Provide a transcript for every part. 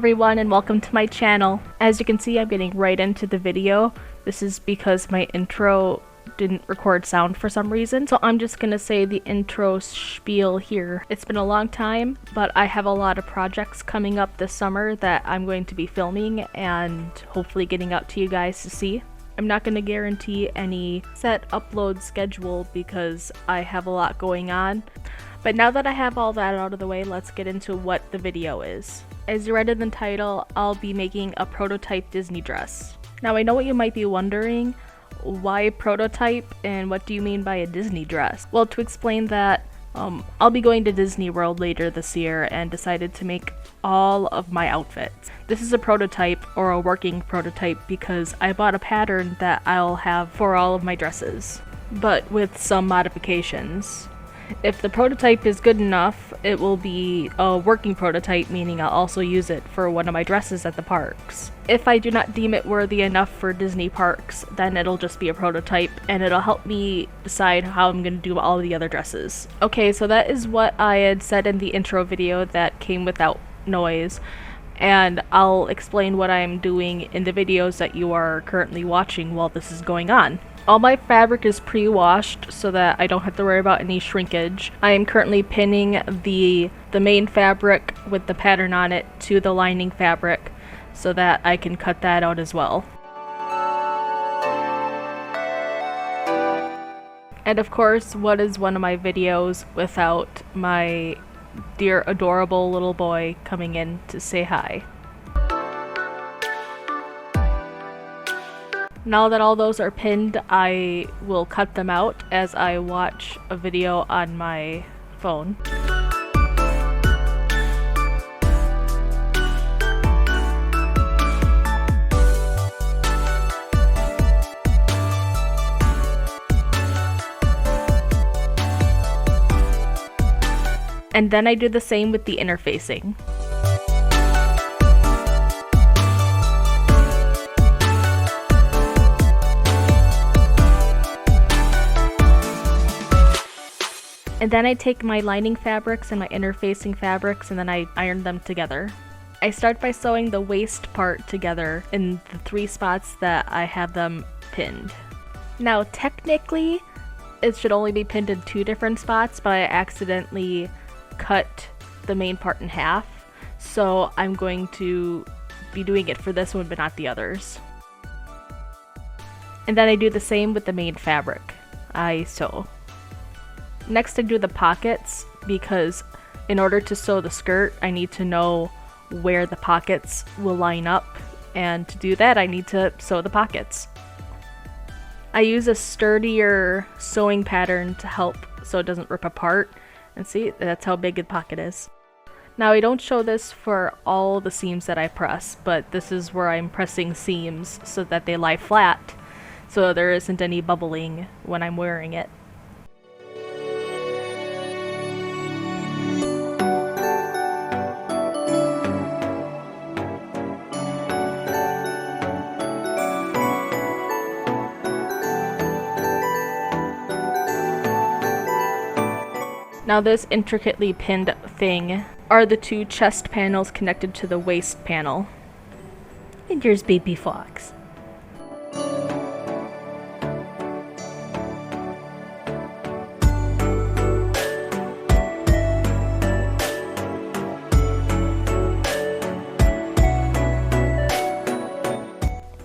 everyone and welcome to my channel. As you can see, I'm getting right into the video. This is because my intro didn't record sound for some reason, so I'm just gonna say the intro spiel here. It's been a long time, but I have a lot of projects coming up this summer that I'm going to be filming and hopefully getting out to you guys to see. I'm not going to guarantee any set upload schedule because I have a lot going on. But now that I have all that out of the way, let's get into what the video is. As you read in the title, I'll be making a prototype Disney dress. Now I know what you might be wondering, why prototype and what do you mean by a Disney dress? Well, to explain that, I'll be going to Disney World later this year and decided to make all of my outfits. This is a prototype or a working prototype because I bought a pattern that I'll have for all of my dresses, but with some modifications. If the prototype is good enough, it will be a working prototype, meaning I'll also use it for one of my dresses at the parks. If I do not deem it worthy enough for Disney parks, then it'll just be a prototype and it'll help me decide how I'm going to do all of the other dresses. Okay, so that is what I had said in the intro video that came without noise, and I'll explain what I'm doing in the videos that you are currently watching while this is going on. All my fabric is pre-washed so that I don't have to worry about any shrinkage. I am currently pinning the main fabric with the pattern on it to the lining fabric so that I can cut that out as well. And of course, what is one of my videos without my dear adorable little boy coming in to say hi? Now that all those are pinned, I will cut them out as I watch a video on my phone. And then I do the same with the interfacing. And then I take my lining fabrics and my interfacing fabrics and then I iron them together. I start by sewing the waist part together in the 3 spots that I have them pinned. Now technically it should only be pinned in 2 different spots, but I accidentally cut the main part in half, so I'm going to be doing it for this one but not the others. And then I do the same with the main fabric. I sew. Next I do the pockets, because in order to sew the skirt I need to know where the pockets will line up, and to do that I need to sew the pockets. I use a sturdier sewing pattern to help so it doesn't rip apart, and see, that's how big the pocket is. Now I don't show this for all the seams that I press, but this is where I'm pressing seams so that they lie flat so there isn't any bubbling when I'm wearing it. Now this intricately pinned thing are the 2 chest panels connected to the waist panel. And here's Baby Fox.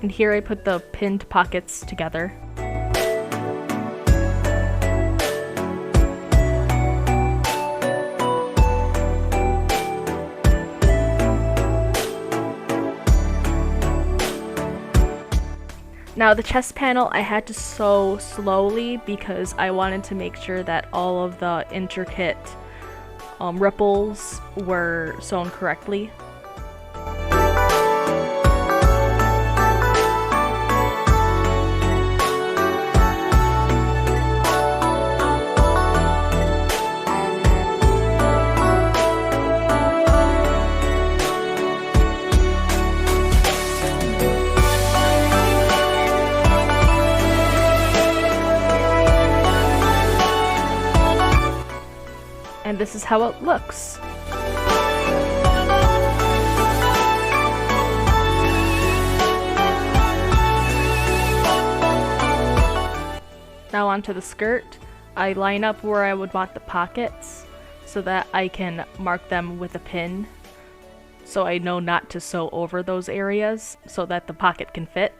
And here I put the pinned pockets together. Now the chest panel I had to sew slowly because I wanted to make sure that all of the intricate ripples were sewn correctly. and this is how it looks. Now onto the skirt. I line up where I would want the pockets so that I can mark them with a pin so I know not to sew over those areas so that the pocket can fit.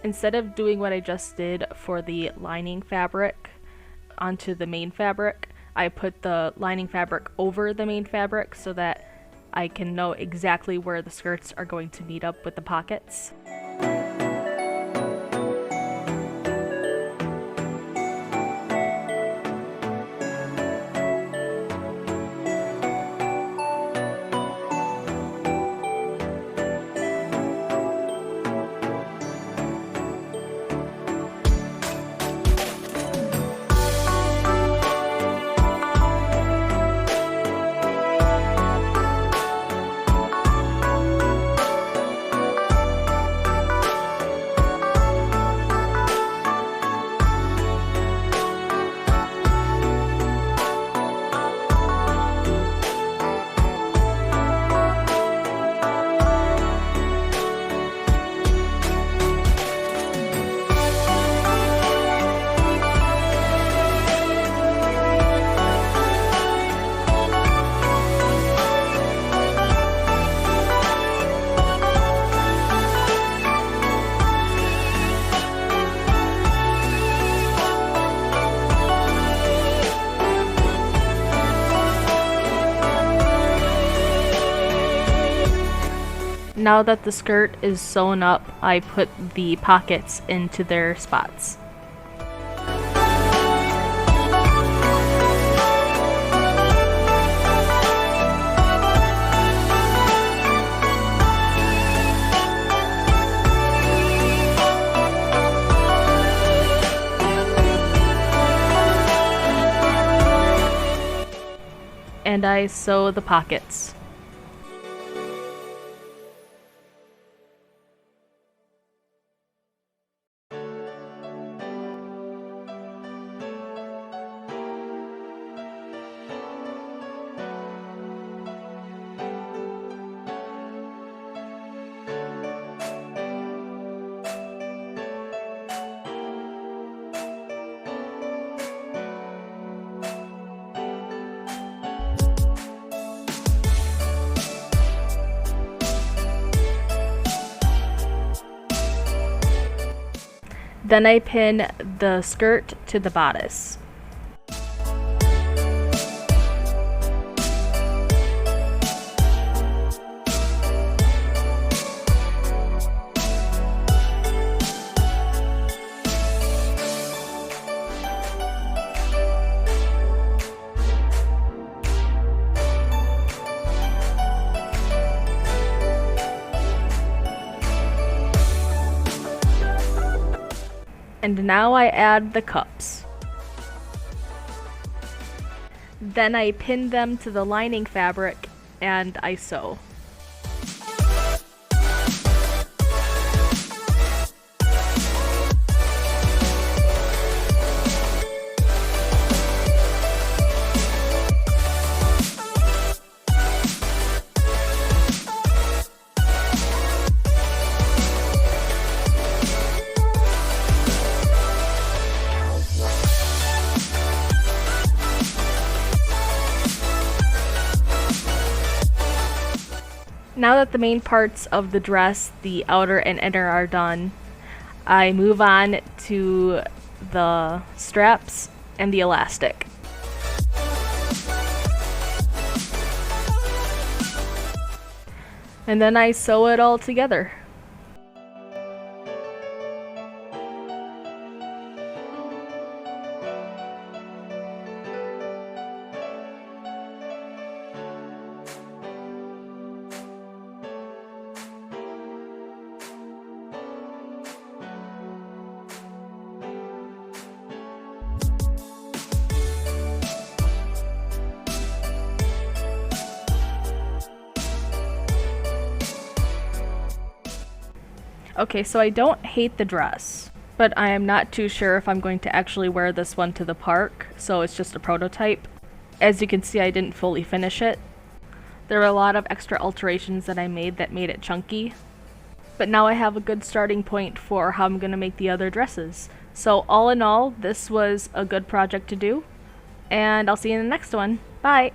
Instead of doing what I just did for the lining fabric onto the main fabric, I put the lining fabric over the main fabric so that I can know exactly where the skirts are going to meet up with the pockets. Now that the skirt is sewn up, I put the pockets into their spots. And I sew the pockets. Then I pin the skirt to the bodice. And now I add the cups. Then I pin them to the lining fabric and I sew. Now that the main parts of the dress, the outer and inner, are done, I move on to the straps and the elastic. And then I sew it all together. Okay, so I don't hate the dress. but I am not too sure if I'm going to actually wear this one to the park, so it's just a prototype. As you can see, I didn't fully finish it. There were a lot of extra alterations that I made that made it chunky, but now I have a good starting point for how I'm going to make the other dresses. So all in all, this was a good project to do, and I'll see you in the next one. Bye!